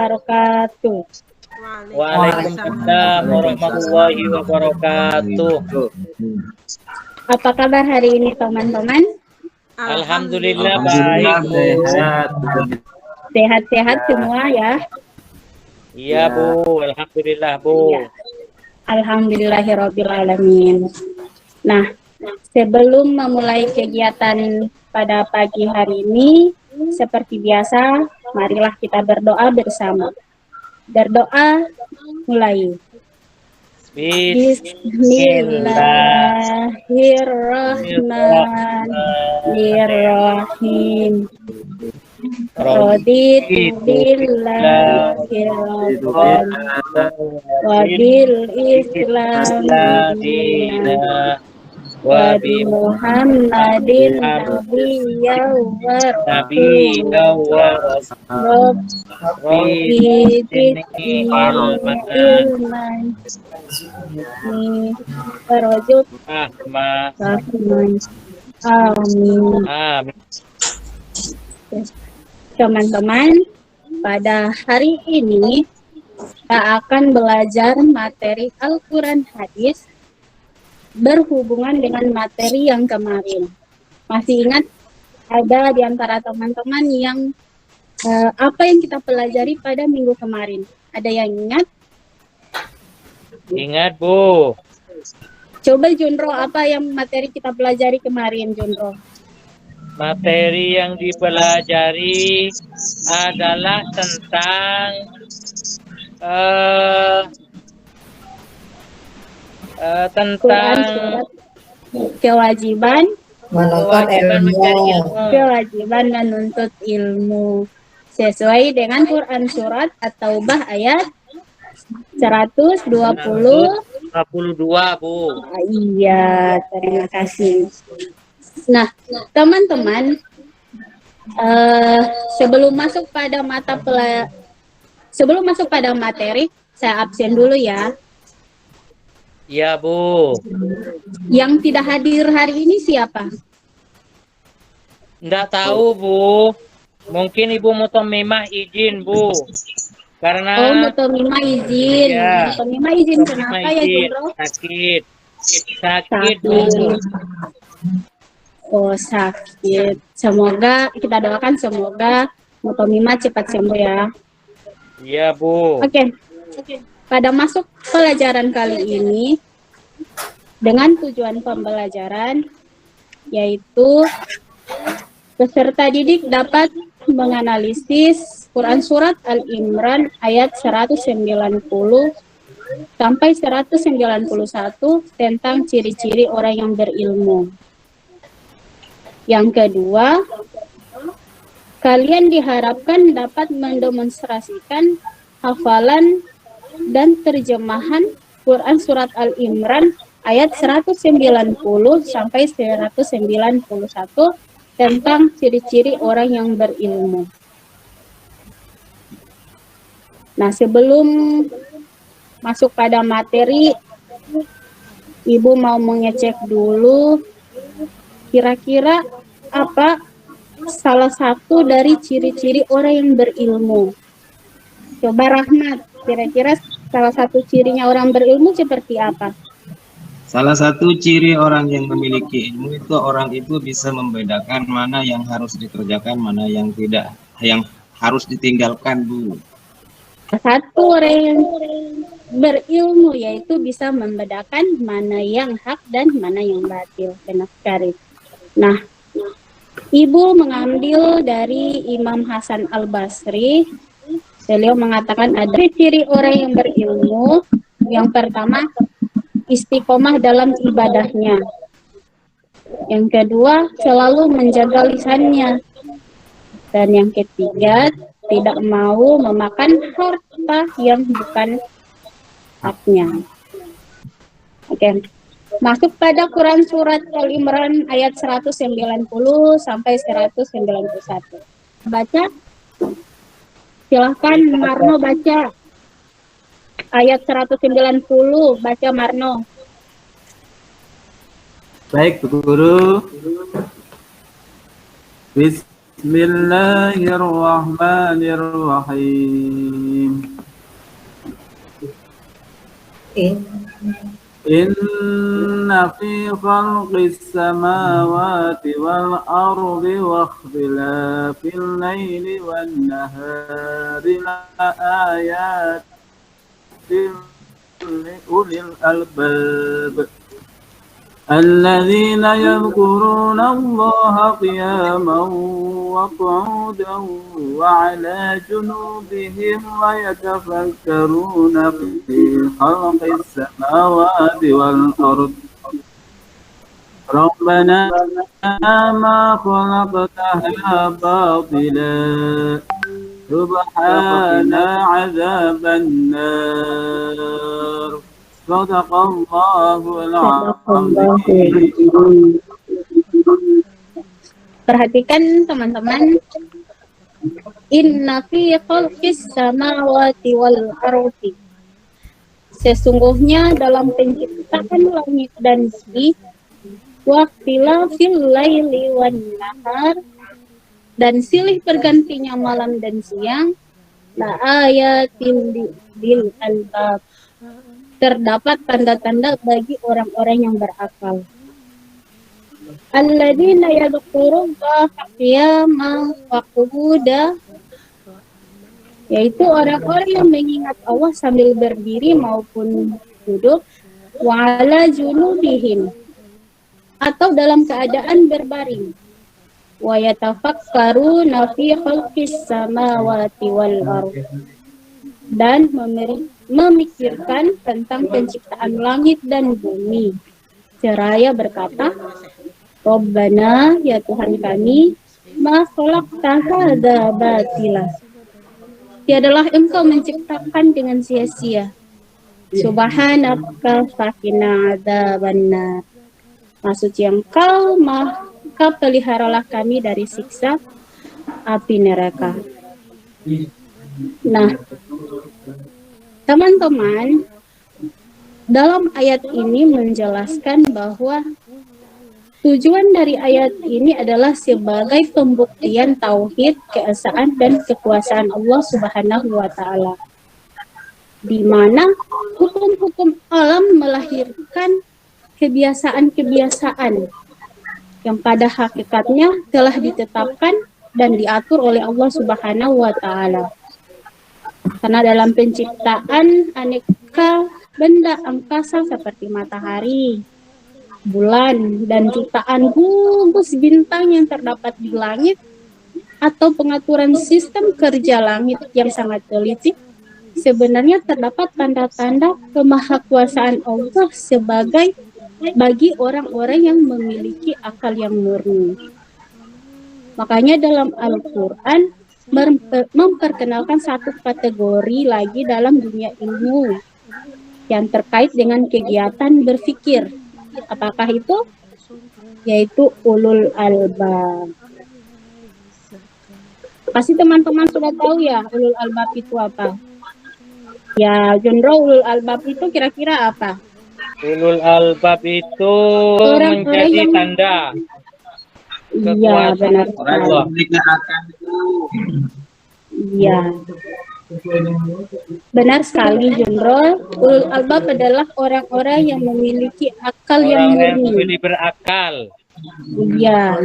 wabarakatuh. Waalaikumsalam warahmatullahi wabarakatuh. Apa kabar hari ini teman-teman? Alhamdulillah baik, Bu. Sehat-sehat semua ya? Iya, Bu. Alhamdulillah, Bu. Iya. Alhamdulillahirrabbilalamin. Nah, sebelum memulai kegiatan pada pagi hari ini, seperti biasa, marilah kita berdoa bersama. Berdoa mulai. Bismillahirrahmanirrahim. Raditu billahi rabban wa bil islam dinan wa bi Muhammadin nabiyyan wa rasul. Rabbi zidni ilman warzuq rahman. Amin. Teman-teman, pada hari ini kita akan belajar materi Al-Quran Hadis berhubungan dengan materi yang kemarin. Masih ingat ada di antara teman-teman yang apa yang kita pelajari pada minggu kemarin? Ada yang ingat? Ingat, Bu. Coba Junro, apa yang materi kita pelajari kemarin, Junro? Materi yang dipelajari adalah tentang kewajiban menuntut menuntut ilmu sesuai dengan Quran surat At-Taubah ayat 122, Bu. Iya, terima kasih. Nah, teman-teman, sebelum masuk pada materi, saya absen dulu ya. Iya, Bu. Yang tidak hadir hari ini siapa? Nggak tahu, Bu. Mungkin Ibu Mutomimah izin, Bu. Karena Mutomimah izin. Iya. Mutomimah izin kenapa ya, Junro? Sakit, Bu. Oh, sakit. Semoga kita doakan semoga Mutomimah cepat sembuh ya. Iya, Bu. Oke. Pada masuk pelajaran kali ini dengan tujuan pembelajaran yaitu peserta didik dapat menganalisis Quran surat Al-Imran ayat 190 sampai 191 tentang ciri-ciri orang yang berilmu. Yang kedua, kalian diharapkan dapat mendemonstrasikan hafalan dan terjemahan Quran surat Al-Imran ayat 190 sampai 191 tentang ciri-ciri orang yang berilmu. Nah, sebelum masuk pada materi, Ibu mau mengecek dulu kira-kira apa salah satu dari ciri-ciri orang yang berilmu. Coba Rahmat, kira-kira salah satu cirinya orang berilmu seperti apa? Salah satu ciri orang yang memiliki ilmu itu orang itu bisa membedakan mana yang harus dikerjakan, mana yang tidak, yang harus ditinggalkan, Bu. Satu orang yang berilmu yaitu bisa membedakan mana yang hak dan mana yang batil. Benar sekali. Nah, Ibu mengambil dari Imam Hasan Al-Basri. Beliau mengatakan ada ciri orang yang berilmu. Yang pertama, istiqomah dalam ibadahnya. Yang kedua, selalu menjaga lisannya. Dan yang ketiga, tidak mau memakan harta yang bukan haknya. Oke. Masuk pada Quran surat Al-Imran ayat 190 sampai 191. Baca. Silahkan Marno baca. Ayat 190, baca Marno. Baik, Bu Guru. Bismillahirrahmanirrahim. Inna fi khalqis samawati wal ardi wa ikhtilafil laili wan nahari la ayatin li ulil albab الذين يذكرون الله قياما وقعودا وعلى جنوبهم ويتفكرون في خلق السماوات والأرض ربنا ما خلقتها باطلا سبحان عذاب النار صدق الله العظيم. Perhatikan teman-teman. Inna fi khalqis samawati wal ardi. Sesungguhnya dalam penciptaan langit dan bumi, waqtilafil laili wan nahar, dan silih bergantinya malam dan siang, la ayatin lil albab, terdapat tanda-tanda bagi orang-orang yang berakal. Alladzina yadhkurullaha qiyaman wa qu'udan, yaitu orang-orang yang mengingat Allah sambil berdiri maupun duduk, wa ala junubihim, atau dalam keadaan berbaring, wa yatafakkaruna fi khalqis samawati wal ardh, dan memikirkan tentang penciptaan langit dan bumi, seraya berkata, Rabbana, ya Tuhan kami, ma khalaqta hadza batila, tiadalah engkau menciptakan dengan sia-sia. Subhanaka faqina adzabannar, maksud yang engkau, maka peliharalah kami dari siksa api neraka. Nah, teman-teman, dalam ayat ini menjelaskan bahwa tujuan dari ayat ini adalah sebagai pembuktian tauhid, keesaan dan kekuasaan Allah Subhanahu wa taala. Di mana hukum-hukum alam melahirkan kebiasaan-kebiasaan yang pada hakikatnya telah ditetapkan dan diatur oleh Allah Subhanahu wa taala. Karena dalam penciptaan aneka benda angkasa seperti matahari, bulan, dan jutaan gugus bintang yang terdapat di langit, atau pengaturan sistem kerja langit yang sangat teliti, sebenarnya terdapat tanda-tanda kemahakuasaan Allah sebagai bagi orang-orang yang memiliki akal yang murni. Makanya dalam Al-Quran memperkenalkan satu kategori lagi dalam dunia ilmu yang terkait dengan kegiatan berpikir. Apakah itu? Yaitu ulul albab. Pasti teman-teman sudah tahu ya ulul albab itu apa? Ya, genre ulul albab itu kira-kira apa? Ulul albab itu menjadi yang... tanda. Iya, benar sekali. Iya. Benar sekali, Jundro. Ulul albab adalah orang-orang yang memiliki akal yang murni. Yang berakal. Iya.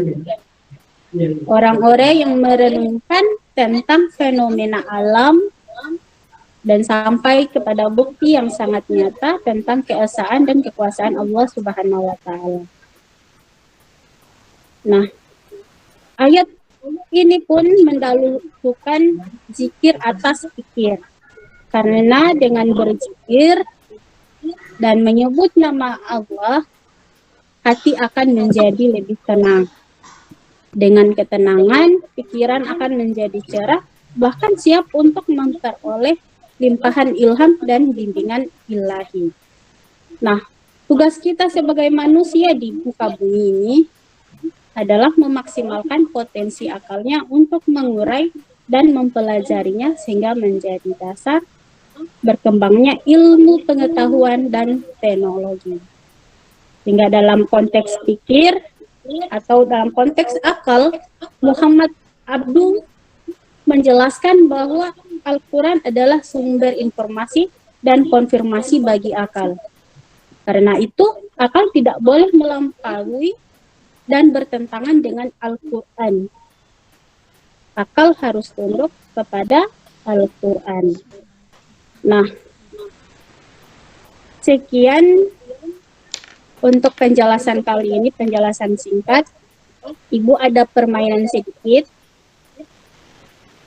Orang-orang yang merenungkan tentang fenomena alam dan sampai kepada bukti yang sangat nyata tentang keesaan dan kekuasaan Allah Subhanahu wa taala. Nah, ayat ini pun mendahulukan zikir atas pikir. Karena dengan berzikir dan menyebut nama Allah, hati akan menjadi lebih tenang. Dengan ketenangan, pikiran akan menjadi cerah, bahkan siap untuk memperoleh limpahan ilham dan bimbingan ilahi. Nah, tugas kita sebagai manusia di muka bumi ini adalah memaksimalkan potensi akalnya untuk mengurai dan mempelajarinya sehingga menjadi dasar berkembangnya ilmu pengetahuan dan teknologi. Sehingga dalam konteks pikir atau dalam konteks akal, Muhammad Abdul menjelaskan bahwa Al-Quran adalah sumber informasi dan konfirmasi bagi akal. Karena itu, akal tidak boleh melampaui dan bertentangan dengan Al-Quran. Akal harus tunduk kepada Al-Quran. Nah, sekian untuk penjelasan kali ini, penjelasan singkat. Ibu ada permainan sedikit.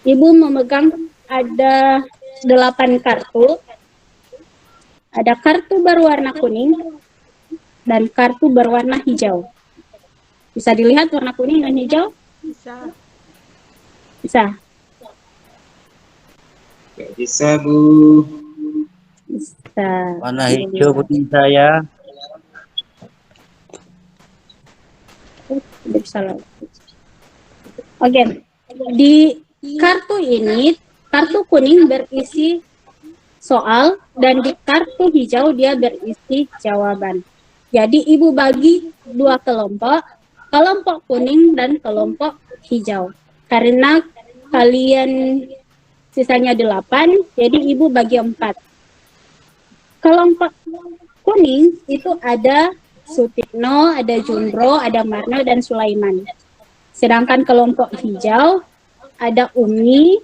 Ibu memegang ada 8 kartu. Ada kartu berwarna kuning dan kartu berwarna hijau. Bisa dilihat warna kuning dan hijau? Bisa. Bisa. Bisa, Bu. Bisa. Warna hijau putih saya. Bisa lagi. Oke. Di kartu ini, kartu kuning berisi soal dan di kartu hijau dia berisi jawaban. Jadi ibu bagi 2 kelompok, kelompok kuning dan kelompok hijau. Karena kalian sisanya 8, jadi ibu bagi 4. Kelompok kuning itu ada Sutikno, ada Jundro, ada Marno, dan Sulaiman. Sedangkan kelompok hijau ada Umi,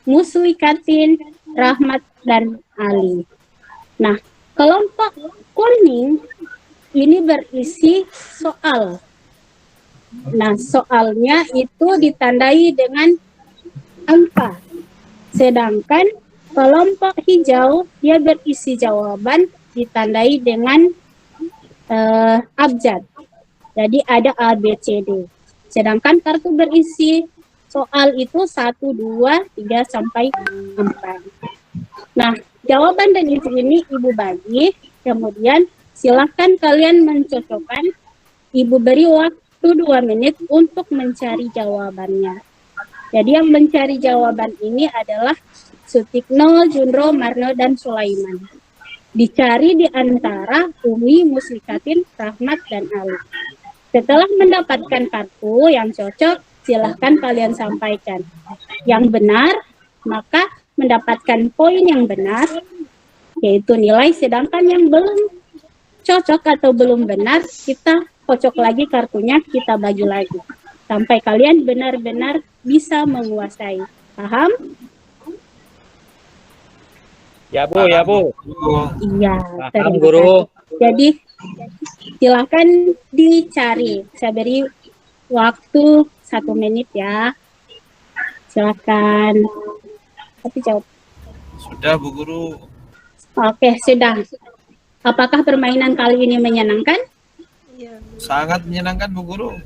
Muslikatin, Rahmat, dan Ali. Nah, kelompok kuning ini berisi soal. Nah, soalnya itu ditandai dengan angka. Sedangkan kelompok hijau dia berisi jawaban ditandai dengan abjad. Jadi ada A, B, C, D. Sedangkan kartu berisi soal itu 1, 2, 3, sampai 4. Nah, jawaban dan isi ini ibu bagi, kemudian silakan kalian mencocokkan. Ibu beri waktu 2 menit untuk mencari jawabannya. Jadi yang mencari jawaban ini adalah Sutikno, Jundro, Marno, dan Sulaiman. Dicari di antara Umi, Muslikatin, Rahmat, dan Ali. Setelah mendapatkan kartu yang cocok, silahkan kalian sampaikan. Yang benar, maka mendapatkan poin yang benar, yaitu nilai. Sedangkan yang belum cocok atau belum benar, kita kocok lagi kartunya, kita bagi lagi. Sampai kalian benar-benar bisa menguasai. Paham? Ya Bu, ya Bu. Iya. Paham Guru. Jadi silakan dicari. Saya beri waktu 1 menit ya. Silakan. Tapi jawab. Sudah Bu Guru. Oke, sudah. Apakah permainan kali ini menyenangkan? Iya. Sangat menyenangkan Bu Guru.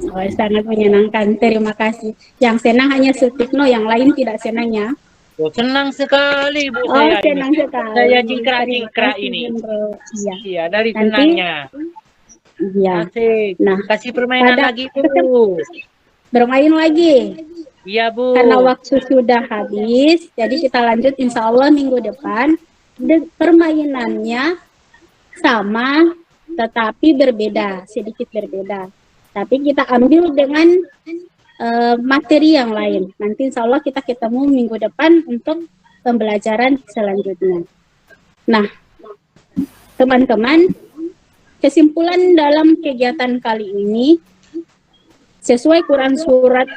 Oh, sangat menyenangkan. Terima kasih. Yang senang hanya Sutikno, yang lain tidak senang ya. Oh, senang sekali Bu Oh, saya senang ini. sekali. Saya Terima cingkrak-cingkrak kasih, ini. Jendro. Iya. Iya, dari Nanti- senangnya. Iya. Asik. Nah, Kasih permainan pada- lagi Bu. Bermain lagi. Iya Bu. Karena waktu sudah habis, jadi kita lanjut insya Allah minggu depan. Permainannya sama, tetapi berbeda, sedikit berbeda. Tapi kita ambil dengan materi yang lain. Nanti insya Allah kita ketemu minggu depan untuk pembelajaran selanjutnya. Nah, teman-teman, kesimpulan dalam kegiatan kali ini, sesuai Quran Surat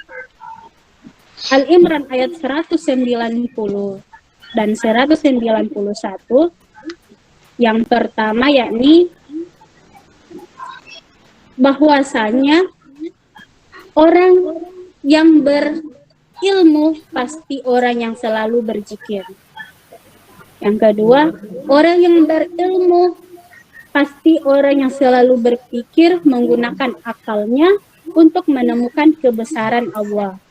Al-Imran ayat 190 dan 191, yang pertama yakni bahwasanya orang yang berilmu pasti orang yang selalu berzikir. Yang kedua, orang yang berilmu pasti orang yang selalu berpikir menggunakan akalnya untuk menemukan kebesaran Allah.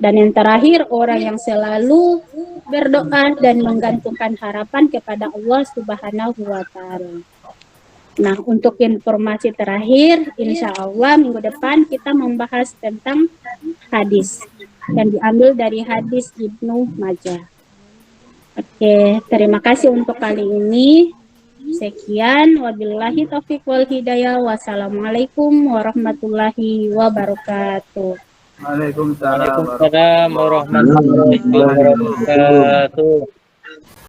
Dan yang terakhir, orang yang selalu berdoa dan menggantungkan harapan kepada Allah Subhanahu wa Ta'ala. Nah, untuk informasi terakhir, insya Allah minggu depan kita membahas tentang hadis yang diambil dari hadis Ibnu Majah. Oke, terima kasih untuk kali ini. Sekian, wabillahi taufiq wal hidayah. Wassalamualaikum warahmatullahi wabarakatuh. Waalaikumsalam. Waalaikumsalam warahmatullahi wabarakatuh.